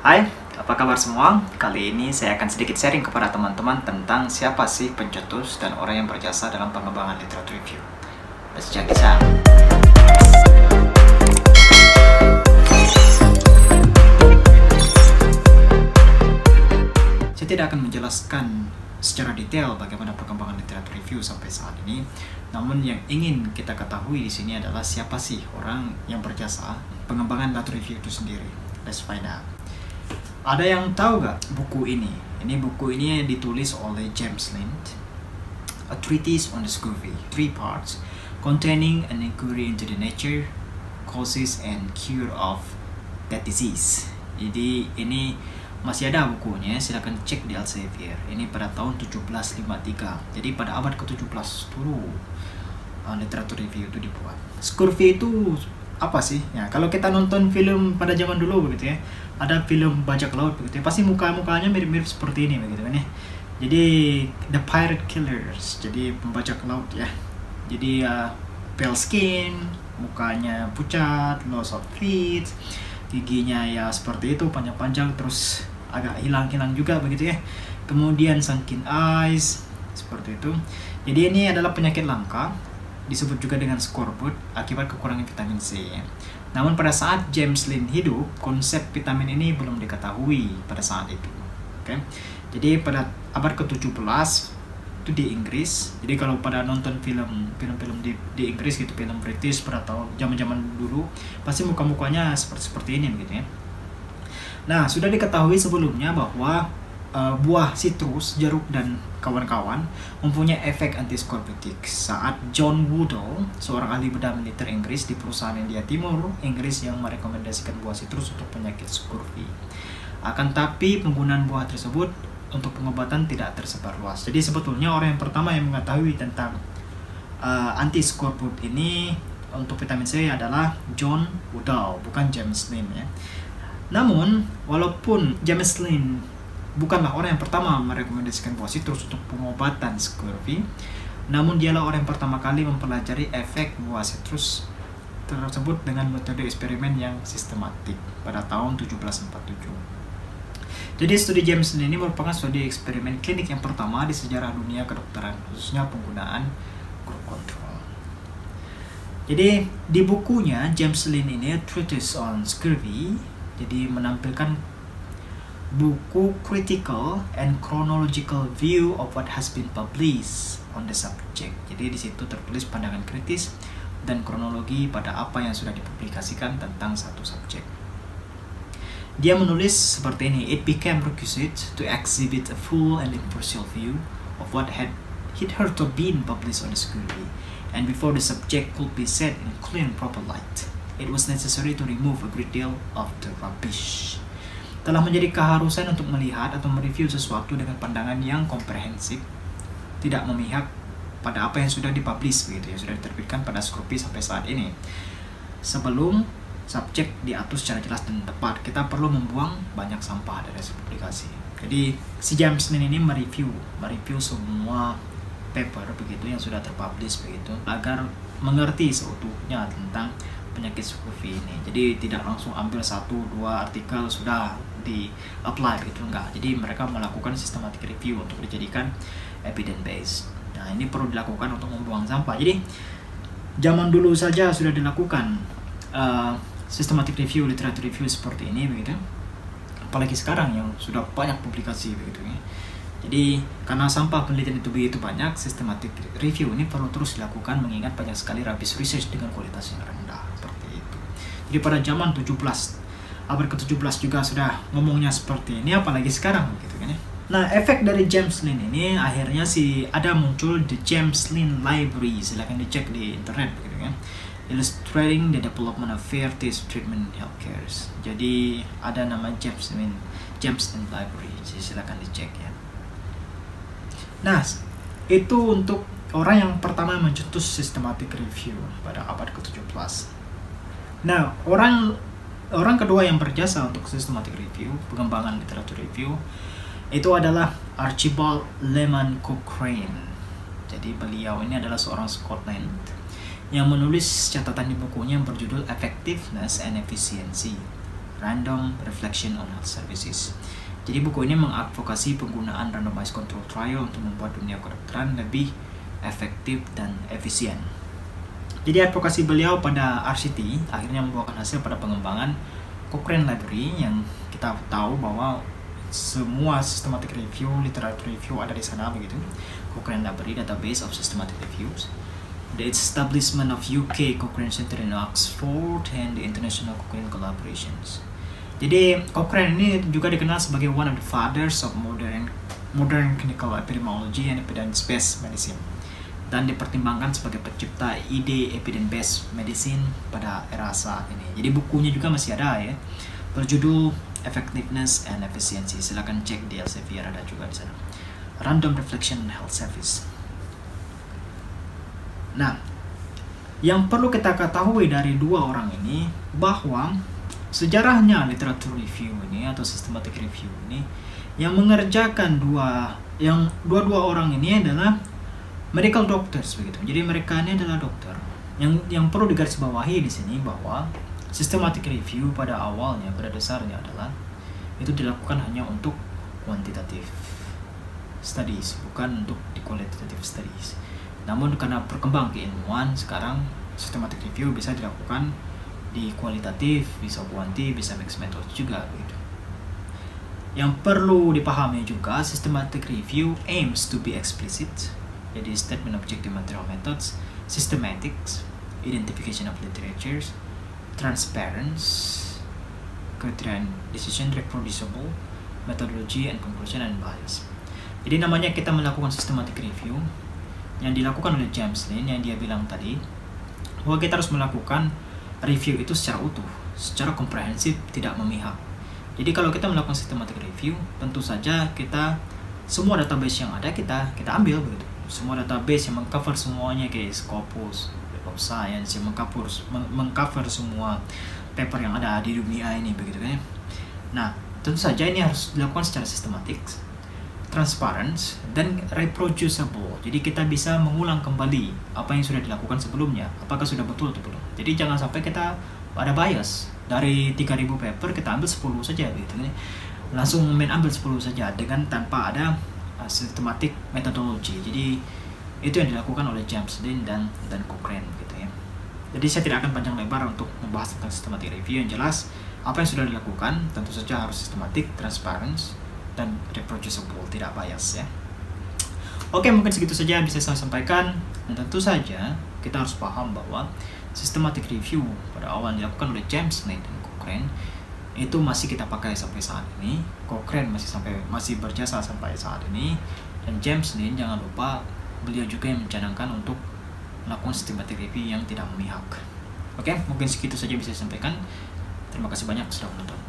Hai, apa kabar semua? Kali ini saya akan sedikit sharing kepada teman-teman tentang siapa sih pencetus dan orang yang berjasa dalam pengembangan literatur review. Let's check this out. Saya tidak akan menjelaskan secara detail bagaimana perkembangan literatur review sampai saat ini. Namun yang ingin kita ketahui di sini adalah siapa sih orang yang berjasa pengembangan literatur review itu sendiri. Let's find out. Ada yang tahu gak buku ini? Buku ini ditulis oleh James Lind, A Treatise on the Scurvy, 3 parts, containing an inquiry into the nature, causes, and cure of that disease. Jadi ini masih ada bukunya, silahkan cek di Elsevier. Ini pada tahun 1753. Jadi pada abad ke-17 dulu literatur review itu dibuat. Scurvy itu apa sih? Ya, kalau kita nonton film pada zaman dulu begitu ya, ada film bajak laut begitu ya, pasti mukanya mirip-mirip seperti ini begitu kan ya. Jadi The Pirate Killers, jadi pembajak laut ya. Jadi pale skin, mukanya pucat, loss of teeth, giginya ya seperti itu panjang-panjang, terus agak hilang-hilang juga begitu ya. Kemudian sunken eyes seperti itu. Jadi ini adalah penyakit langka, disebut juga dengan skorbut akibat kekurangan vitamin C. Namun pada saat James Lind hidup, konsep vitamin ini belum diketahui pada saat itu. Oke. Jadi pada abad ke-17 itu di Inggris. Jadi kalau pada nonton film di Inggris gitu, film British pada tahun zaman-zaman dulu, pasti muka-mukanya seperti ini begitu ya. Nah, sudah diketahui sebelumnya bahwa buah sitrus, jeruk, dan kawan-kawan mempunyai efek antiskorbutik. Saat John Woodall, seorang ahli bedah militer Inggris di perusahaan India Timur, Inggris, yang merekomendasikan buah sitrus untuk penyakit scurvy. Akan tapi penggunaan buah tersebut untuk pengobatan tidak tersebar luas. Jadi sebetulnya orang yang pertama yang mengetahui tentang antiskorbut ini untuk vitamin C adalah John Woodall, bukan James Lind ya. Namun, walaupun James Lind bukanlah orang yang pertama merekomendasikan buah sitrus untuk pengobatan scurvy, namun dialah orang yang pertama kali mempelajari efek buah sitrus tersebut dengan metode eksperimen yang sistematik pada tahun 1747. Jadi studi James Lind ini merupakan studi eksperimen klinik yang pertama di sejarah dunia kedokteran, khususnya penggunaan grup kontrol. Jadi di bukunya James Lind ini, A Treatise on Scurvy, jadi menampilkan buku critical and chronological view of what has been published on the subject. Jadi di situ tertulis pandangan kritis dan kronologi pada apa yang sudah dipublikasikan tentang satu subjek. Dia menulis seperti ini: It became requisite to exhibit a full and impartial view of what had hitherto been published on the scurvy, and before the subject could be set in clear and proper light, it was necessary to remove a great deal of the rubbish. Telah menjadi keharusan untuk melihat atau mereview sesuatu dengan pandangan yang komprehensif, tidak memihak pada apa yang sudah dipublish begitu ya, sudah diterbitkan pada scurvy sampai saat ini. Sebelum subjek diatur secara jelas dan tepat, kita perlu membuang banyak sampah dari hasil publikasi. Jadi si James Lind ini mereview semua paper begitu yang sudah terpublish begitu, agar mengerti seutuhnya tentang penyakit scurvy ini. Jadi tidak langsung ambil 1-2 artikel sudah di apply begitu, enggak. Jadi mereka melakukan systematic review untuk dijadikan evidence based. Nah, ini perlu dilakukan untuk membuang sampah. Jadi zaman dulu saja sudah dilakukan systematic review, literature review seperti ini begitu. Apalagi sekarang yang sudah banyak publikasi begitu ya. Jadi karena sampah penelitian itu begitu banyak, systematic review ini perlu terus dilakukan mengingat banyak sekali rubbish research dengan kualitas yang rendah seperti itu. Jadi pada zaman abad ke-17 juga sudah ngomongnya seperti ini, apalagi sekarang begitu kan ya. Nah, efek dari James Lind ini akhirnya ada muncul the James Lind Library, silahkan dicek di internet begitu kan. Illustrating the development of fair taste treatment in healthcare. Jadi ada nama James Lind Library, jadi silahkan dicek ya. Nah, itu untuk orang yang pertama mencetus systematic review pada abad ke-17. Nah, orang kedua yang berjasa untuk systematic review, pengembangan literatur review, itu adalah Archibald Lehman Cochrane. Jadi beliau ini adalah seorang Scotland yang menulis catatan di bukunya yang berjudul Effectiveness and Efficiency Random Reflection on Health Services. Jadi buku ini mengadvokasi penggunaan randomized control trial untuk membuat dunia kedokteran lebih efektif dan efisien. Jadi advokasi beliau pada RCT akhirnya membuahkan hasil pada pengembangan Cochrane Library, yang kita tahu bahwa semua systematic review, literature review ada di sana begitu. Cochrane Library, database of systematic reviews. The establishment of UK Cochrane Center in Oxford and the international Cochrane collaborations. Jadi Cochrane ini juga dikenal sebagai one of the fathers of modern clinical epidemiology and evidence-based medicine, dan dipertimbangkan sebagai pencipta ide evidence-based medicine pada era saat ini. Jadi bukunya juga masih ada ya, berjudul Effectiveness and Efficiency. Silakan cek di Elsevier, ada juga di sana. Random Reflection on Health Service. Nah, yang perlu kita ketahui dari dua orang ini bahwa sejarahnya literature review ini atau systematic review ini yang mengerjakan dua orang ini adalah medical doctors begitu. Jadi mereka ini adalah dokter. Yang perlu digarisbawahi di sini bahwa systematic review pada awalnya, pada dasarnya adalah itu dilakukan hanya untuk quantitative studies, bukan untuk di qualitative studies. Namun karena berkembang keilmuan, sekarang systematic review bisa dilakukan di kualitatif, bisa kuanti, bisa mixed method juga gitu. Yang perlu dipahami juga, systematic review aims to be explicit, jadi statement objective material methods, systematics, identification of literatures, transparency, criterion decision, reproducible, methodology and conclusion and bias. Jadi namanya kita melakukan systematic review yang dilakukan oleh James Lin, yang dia bilang tadi bahwa kita harus melakukan review itu secara utuh, secara komprehensif, tidak memihak. Jadi kalau kita melakukan systematic review, tentu saja kita semua database yang ada kita ambil begitu. Semua database yang mengcover semuanya kayak Scopus, Web of Science, yang mengcover semua paper yang ada di dunia ini begitu kan. Nah, tentu saja ini harus dilakukan secara sistematik, transparent, dan reproducible. Jadi kita bisa mengulang kembali apa yang sudah dilakukan sebelumnya, apakah sudah betul atau belum. Jadi jangan sampai kita ada bias, dari 3000 paper kita ambil 10 saja gitu. Langsung main ambil 10 saja dengan tanpa ada systematic methodology. Jadi itu yang dilakukan oleh James Lin dan Cochrane gitu ya. Jadi saya tidak akan panjang lebar untuk membahas tentang systematic review. Yang jelas apa yang sudah dilakukan tentu saja harus systematic, transparent, dan reproducible, tidak bias ya. Oke, mungkin segitu saja yang bisa saya sampaikan. Dan tentu saja kita harus paham bahwa systematic review pada awal dilakukan oleh James Lin dan Cochrane itu masih kita pakai sampai saat ini. Cochrane masih berjasa sampai saat ini, dan James Lin jangan lupa beliau juga yang mencanangkan untuk melakukan systematic review yang tidak memihak. Oke, mungkin segitu saja bisa saya sampaikan. Terima kasih banyak sudah menonton.